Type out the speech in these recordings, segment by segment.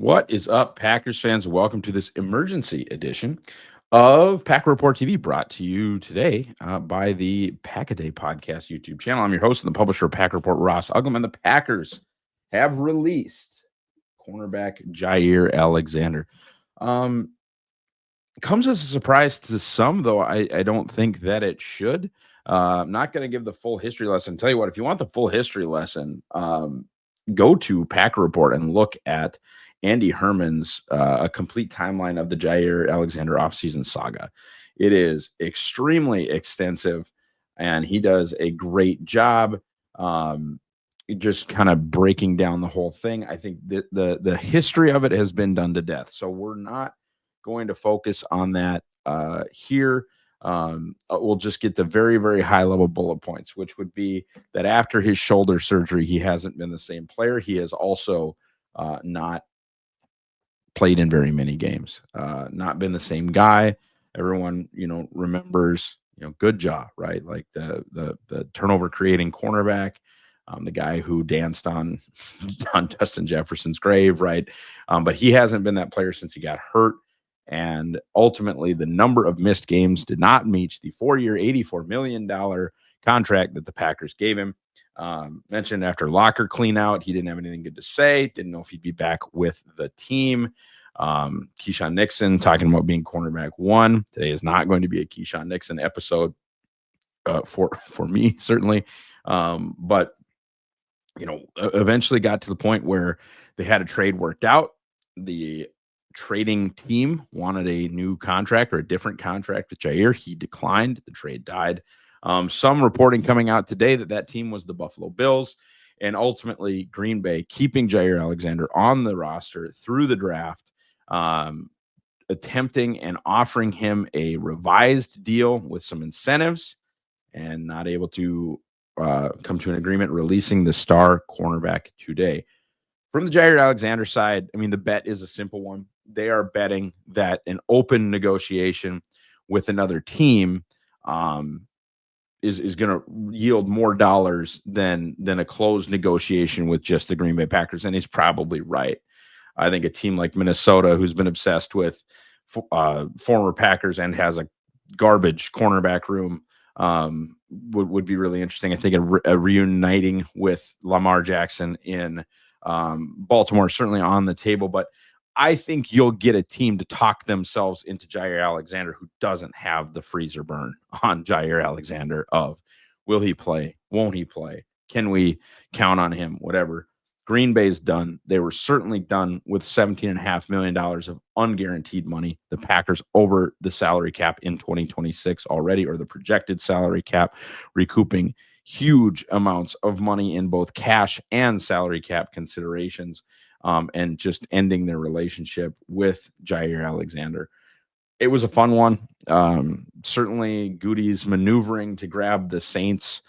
What is up, Packers fans? Welcome to this emergency edition of Packer Report TV, brought to you today by the Pack a Day Podcast YouTube channel. I'm your host and the publisher of Packer Report, Ross Uglem, and the Packers have released cornerback Jaire Alexander. Comes as a surprise to some, though I don't think that it should. I'm not going to give the full history lesson. Tell you what, if you want the full history lesson, go to Packer Report and look at Andy Herman's a complete timeline of the Jaire Alexander offseason saga. It is extremely extensive, and he does a great job. Just kind of breaking down the whole thing. I think the history of it has been done to death, so we're not going to focus on that here. We'll just get the very, very high level bullet points, which would be that after his shoulder surgery, he hasn't been the same player. He has also not played in very many games, not been the same guy. Everyone, remembers, good job, right? Like the turnover creating cornerback, the guy who danced on Justin Jefferson's grave, right? But he hasn't been that player since he got hurt. And ultimately, the number of missed games did not meet the 4-year, $84 million contract that the Packers gave him. Mentioned after locker clean out, he didn't have anything good to say. Didn't know if he'd be back with the team. Keyshawn Nixon talking about being cornerback one. Today is not going to be a Keyshawn Nixon episode for me, certainly. But, eventually got to the point where they had a trade worked out. The trading team wanted a new contract or a different contract with Jaire. He declined. The trade died. Some reporting coming out today that team was the Buffalo Bills, and ultimately Green Bay keeping Jaire Alexander on the roster through the draft, attempting and offering him a revised deal with some incentives, and not able to come to an agreement, releasing the star cornerback today. From the Jaire Alexander side, I mean, the bet is a simple one. They are betting that an open negotiation with another team is going to yield more dollars than a closed negotiation with just the Green Bay Packers. And he's probably right. I think a team like Minnesota, who's been obsessed with former Packers and has a garbage cornerback room, would be really interesting. I think a reuniting with Lamar Jackson in Baltimore is certainly on the table, but I think you'll get a team to talk themselves into Jaire Alexander who doesn't have the freezer burn on Jaire Alexander of will he play? Won't he play? Can we count on him? Whatever. Green Bay's done. They were certainly done with $17.5 million of unguaranteed money. The Packers over the salary cap in 2026 already, or the projected salary cap, recouping huge amounts of money in both cash and salary cap considerations, and just ending their relationship with Jaire Alexander. It was a fun one. Certainly Goody's maneuvering to grab the Saints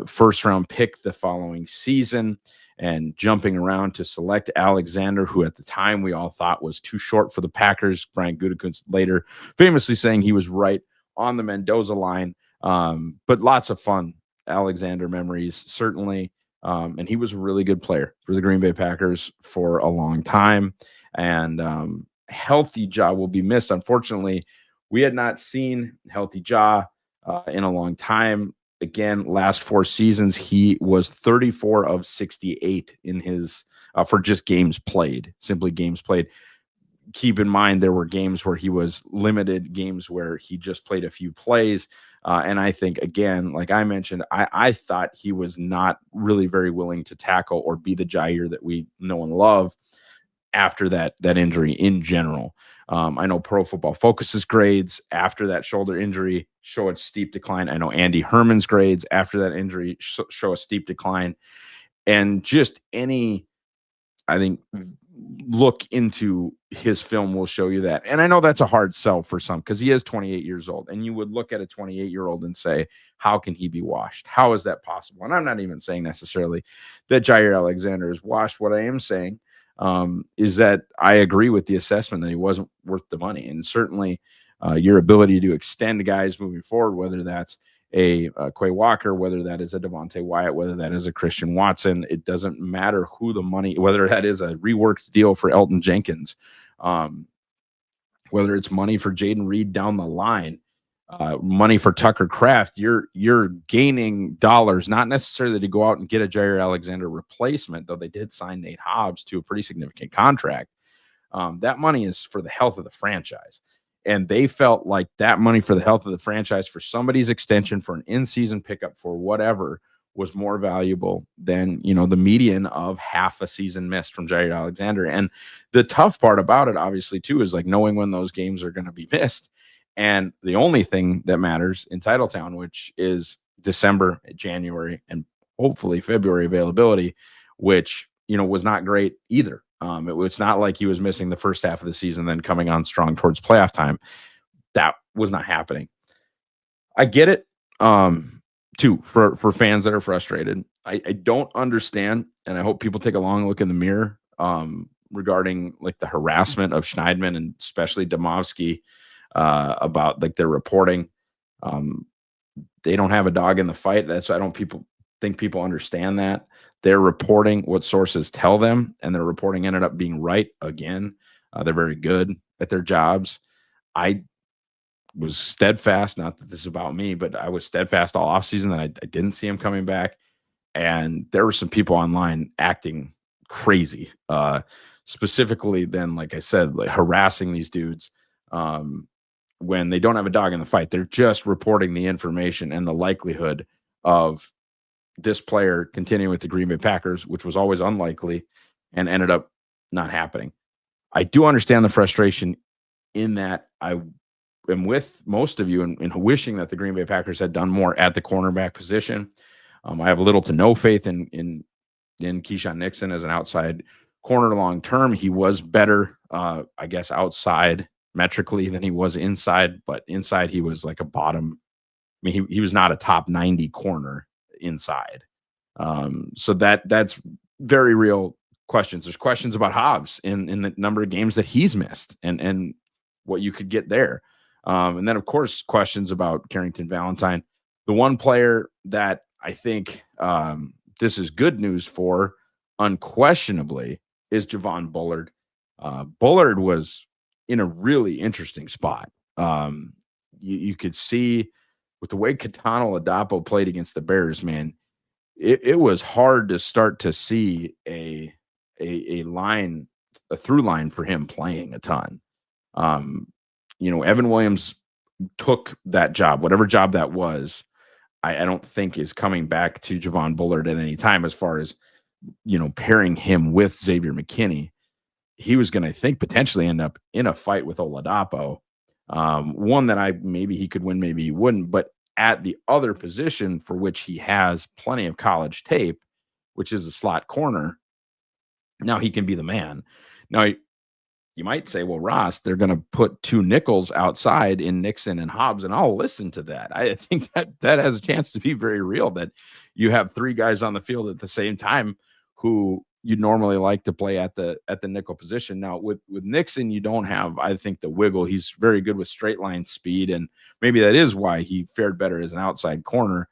first round pick the following season and jumping around to select Alexander, who at the time we all thought was too short for the Packers. Brian Gutekunst later famously saying he was right on the Mendoza line. But lots of fun Alexander memories, certainly. And he was a really good player for the Green Bay Packers for a long time. And healthy Jaw will be missed. Unfortunately, we had not seen healthy Jaw in a long time. Again, last 4 seasons, he was 34 of 68 in his for just games played, simply games played. Keep in mind, there were games where he was limited, games where he just played a few plays. And I think, again, like I mentioned, I thought he was not really very willing to tackle or be the Jaire that we know and love after that injury in general. I know Pro Football Focus's grades after that shoulder injury show a steep decline. I know Andy Herman's grades after that injury show a steep decline. And just I think, look into his film will show you that. And I know that's a hard sell for some because he is 28 years old. And you would look at a 28-year-old and say, how can he be washed? How is that possible? And I'm not even saying necessarily that Jaire Alexander is washed. What I am saying is that I agree with the assessment that he wasn't worth the money. And certainly your ability to extend guys moving forward, whether that's a Quay Walker, whether that is a Devontae Wyatt, whether that is a Christian Watson. It doesn't matter who the money, whether that is a reworked deal for Elton Jenkins, whether it's money for Jaden Reed down the line, money for Tucker Kraft, you're gaining dollars, not necessarily to go out and get a Jaire Alexander replacement, though they did sign Nate Hobbs to a pretty significant contract. That money is for the health of the franchise. And they felt like that money for the health of the franchise, for somebody's extension, for an in-season pickup, for whatever, was more valuable than, the median of half a season missed from Jaire Alexander. And the tough part about it, obviously, too, is like knowing when those games are going to be missed. And the only thing that matters in Titletown, which is December, January, and hopefully February availability, which, was not great either. It was not like he was missing the first half of the season, then coming on strong towards playoff time. That was not happening. I get it, too, for fans that are frustrated. I don't understand, and I hope people take a long look in the mirror regarding like the harassment of Schneidman and especially Domovsky about like their reporting. They don't have a dog in the fight. That's why I don't think people understand that. They're reporting what sources tell them, and their reporting ended up being right again. They're very good at their jobs. I was steadfast, not that this is about me, but I was steadfast all offseason that I didn't see him coming back. And there were some people online acting crazy, specifically then, like I said, like harassing these dudes when they don't have a dog in the fight. They're just reporting the information and the likelihood of this player continuing with the Green Bay Packers, which was always unlikely and ended up not happening. I do understand the frustration in that I am with most of you in wishing that the Green Bay Packers had done more at the cornerback position. I have little to no faith in Keyshawn Nixon as an outside corner long term. He was better, I guess, outside metrically than he was inside, but inside he was like a bottom. I mean, he was not a top 90 corner inside. So that's very real questions. There's questions about Hobbs in the number of games that he's missed and what you could get there. And then, of course, questions about Carrington Valentine. The one player that I think this is good news for, unquestionably, is Javon Bullard. Bullard was in a really interesting spot. You could see with the way Catano Ladapo played against the Bears, man, it was hard to start to see a through line for him playing a ton. Evan Williams took that job, whatever job that was. I don't think is coming back to Javon Bullard at any time as far as, pairing him with Xavier McKinney. He was going to, I think, potentially end up in a fight with Oladapo. One that maybe he could win, maybe he wouldn't, but at the other position for which he has plenty of college tape, which is a slot corner, now he can be the man. Now, you might say, well, Ross, they're going to put two nickels outside in Nixon and Hobbs, and I'll listen to that. I think that has a chance to be very real, that you have three guys on the field at the same time who you'd normally like to play at the nickel position. Now, with Nixon, you don't have, I think, the wiggle. He's very good with straight line speed, and maybe that is why he fared better as an outside corner.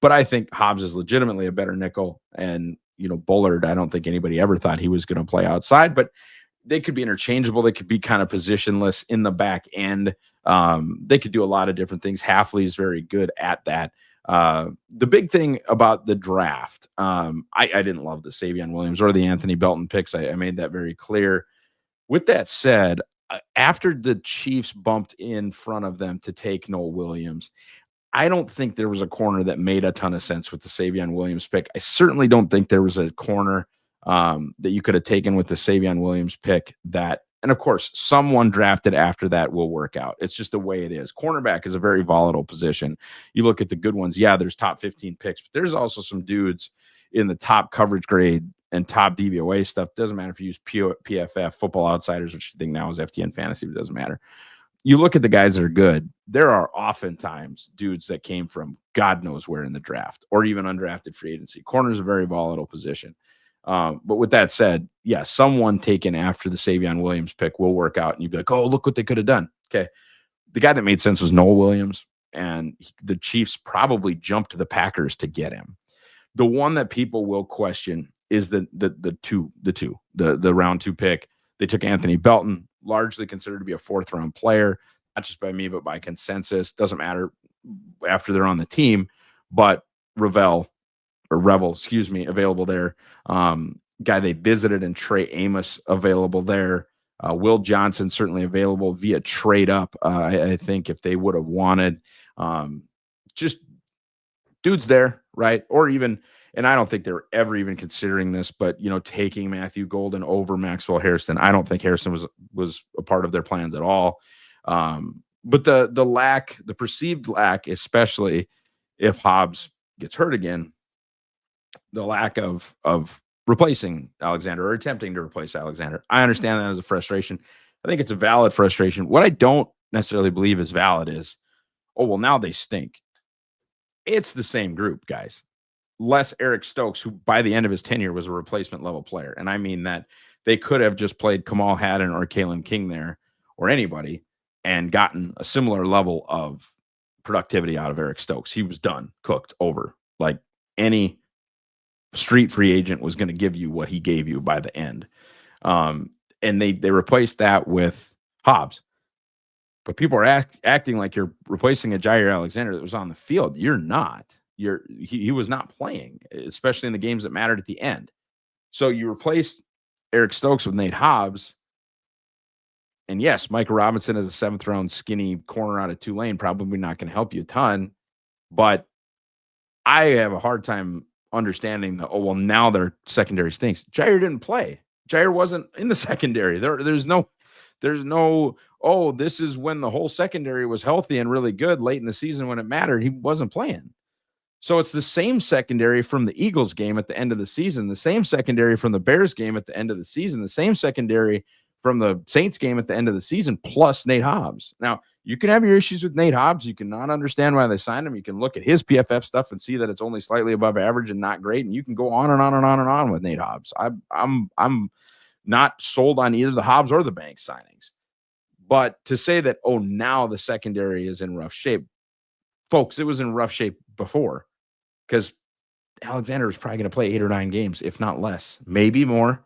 But I think Hobbs is legitimately a better nickel, and, Bullard, I don't think anybody ever thought he was going to play outside, but they could be interchangeable. They could be kind of positionless in the back end. They could do a lot of different things. Hafley is very good at that. The big thing about the draft, I didn't love the Savion Williams or the Anthony Belton picks. I made that very clear. With that said, after the Chiefs bumped in front of them to take Noel Williams, I don't think there was a corner that made a ton of sense with the Savion Williams pick. I certainly don't think there was a corner that you could have taken with the Savion Williams pick that, and of course, someone drafted after that will work out. It's just the way it is. Cornerback is a very volatile position. You look at the good ones. Yeah, there's top 15 picks, but there's also some dudes in the top coverage grade and top DVOA stuff. Doesn't matter if you use PFF, Football Outsiders, which you think now is FTN Fantasy, but it doesn't matter. You look at the guys that are good. There are oftentimes dudes that came from God knows where in the draft or even undrafted free agency. Corner is a very volatile position. But with that said, yeah, someone taken after the Savion Williams pick will work out, and you'd be like, oh, look what they could have done. Okay. The guy that made sense was Noel Williams, and the Chiefs probably jumped to the Packers to get him. The one that people will question is the round 2 pick. They took Anthony Belton, largely considered to be a 4th round player, not just by me, but by consensus. Doesn't matter after they're on the team, but Revel, available there. Guy they visited, and Trey Amos available there. Will Johnson certainly available via trade up. I think if they would have wanted, just dudes there, right? Or even, and I don't think they were ever even considering this, but taking Matthew Golden over Maxwell Harrison. I don't think Harrison was a part of their plans at all. But the perceived lack, especially if Hobbs gets hurt again, the lack of replacing Alexander or attempting to replace Alexander. I understand that as a frustration. I think it's a valid frustration. What I don't necessarily believe is valid is, oh, well, now they stink. It's the same group, guys. Less Eric Stokes, who by the end of his tenure was a replacement level player. And I mean that they could have just played Kamal Haddon or Kalen King there or anybody and gotten a similar level of productivity out of Eric Stokes. He was done, cooked, over. Like any street free agent was going to give you what he gave you by the end. And they replaced that with Hobbs. But people are acting like you're replacing a Jaire Alexander that was on the field. You're not. He was not playing, especially in the games that mattered at the end. So you replace Eric Stokes with Nate Hobbs. And yes, Micah Robinson as a 7th round skinny corner out of Tulane, probably not going to help you a ton. But I have a hard time understanding that, oh, well, now their secondary stinks. Jaire didn't play. Jaire wasn't in the secondary. There's no, oh, this is when the whole secondary was healthy and really good late in the season when it mattered. He wasn't playing. So it's the same secondary from the Eagles game at the end of the season, the same secondary from the Bears game at the end of the season, the same secondary from the Saints game at the end of the season, plus Nate Hobbs. Now, you can have your issues with Nate Hobbs. You can not understand why they signed him. You can look at his PFF stuff and see that it's only slightly above average and not great. And you can go on and on and on and on with Nate Hobbs. I'm not sold on either the Hobbs or the Banks signings. But to say that, oh, now the secondary is in rough shape, folks, it was in rough shape before, because Alexander was probably going to play 8 or 9 games, if not less, maybe more.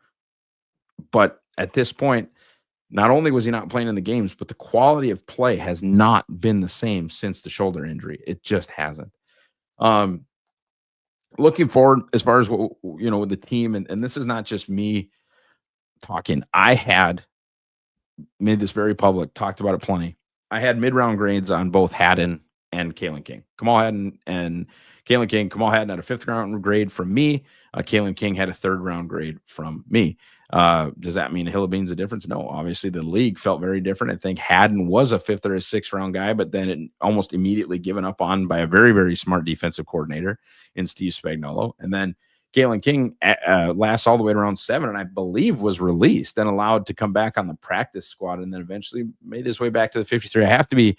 But at this point, not only was he not playing in the games, but the quality of play has not been the same since the shoulder injury. It just hasn't. Looking forward, as far as what, with the team, and this is not just me talking. I had made this very public, talked about it plenty. I had mid-round grades on both Haddon and Kalen King. Kamal Haddon and Kalen King. Kamal Haddon had a 5th round grade from me. Kalen King had a 3rd round grade from me. Does that mean a hill of beans a difference? No. Obviously, the league felt very different. I think Haddon was a 5th or a 6th round guy, but then it almost immediately given up on by a very, very smart defensive coordinator in Steve Spagnuolo. And then Kalen King lasts all the way to round 7, and I believe was released and allowed to come back on the practice squad, and then eventually made his way back to the 53. I have to be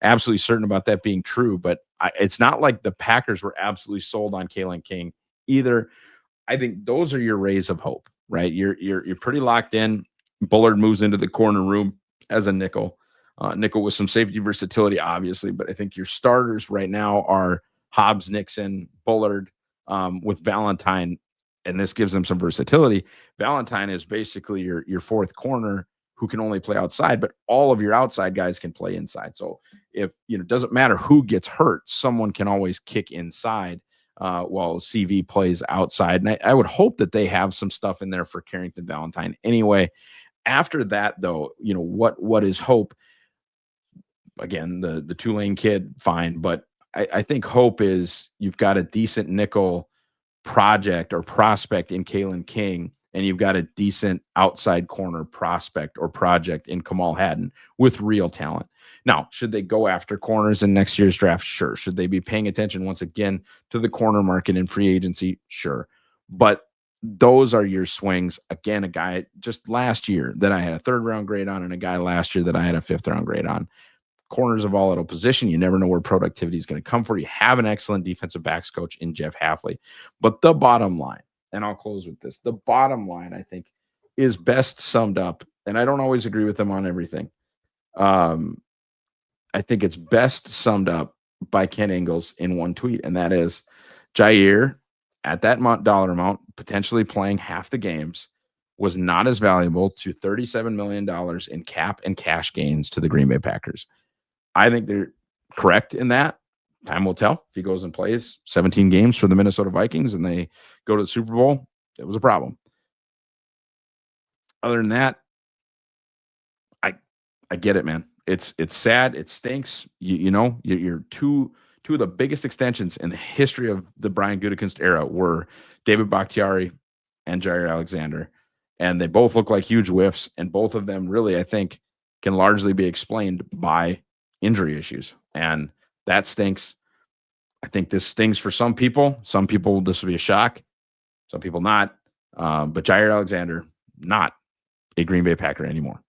absolutely certain about that being true, but it's not like the Packers were absolutely sold on Kalen King either. I think those are your rays of hope, right? You're pretty locked in. Bullard moves into the corner room as a nickel with some safety versatility, obviously, but I think your starters right now are Hobbs, Nixon, Bullard, with Valentine, and this gives them some versatility. Valentine is basically your 4th corner who can only play outside, but all of your outside guys can play inside. So if it doesn't matter who gets hurt, someone can always kick inside while CV plays outside. And I would hope that they have some stuff in there for Carrington Valentine. Anyway, after that, though, what is hope? Again, the Tulane kid, fine, but I think hope is you've got a decent nickel project or prospect in Kalen King, and you've got a decent outside corner prospect or project in Kamal Haddon with real talent. Now, should they go after corners in next year's draft? Sure. Should they be paying attention once again to the corner market and free agency? Sure. But those are your swings. Again, a guy just last year that I had a 3rd round grade on, and a guy last year that I had a 5th round grade on. Corners of volatile position. You never know where productivity is going to come for. You have an excellent defensive backs coach in Jeff Hafley. But the bottom line, and I'll close with this, the bottom line, I think, is best summed up, and I don't always agree with them on everything. I think it's best summed up by Ken Ingalls in one tweet, and that is Jaire at that dollar amount, potentially playing half the games, was not as valuable to $37 million in cap and cash gains to the Green Bay Packers. I think they're correct in that. Time will tell. If he goes and plays 17 games for the Minnesota Vikings and they go to the Super Bowl, it was a problem. Other than that, I get it, man. It's sad. It stinks. You're two of the biggest extensions in the history of the Brian Gutekunst era were David Bakhtiari and Jaire Alexander, and they both look like huge whiffs. And both of them, really, I think, can largely be explained by injury issues, and that stinks. I think this stings for some people. Some people, this will be a shock. Some people not. But Jaire Alexander, not a Green Bay Packer anymore.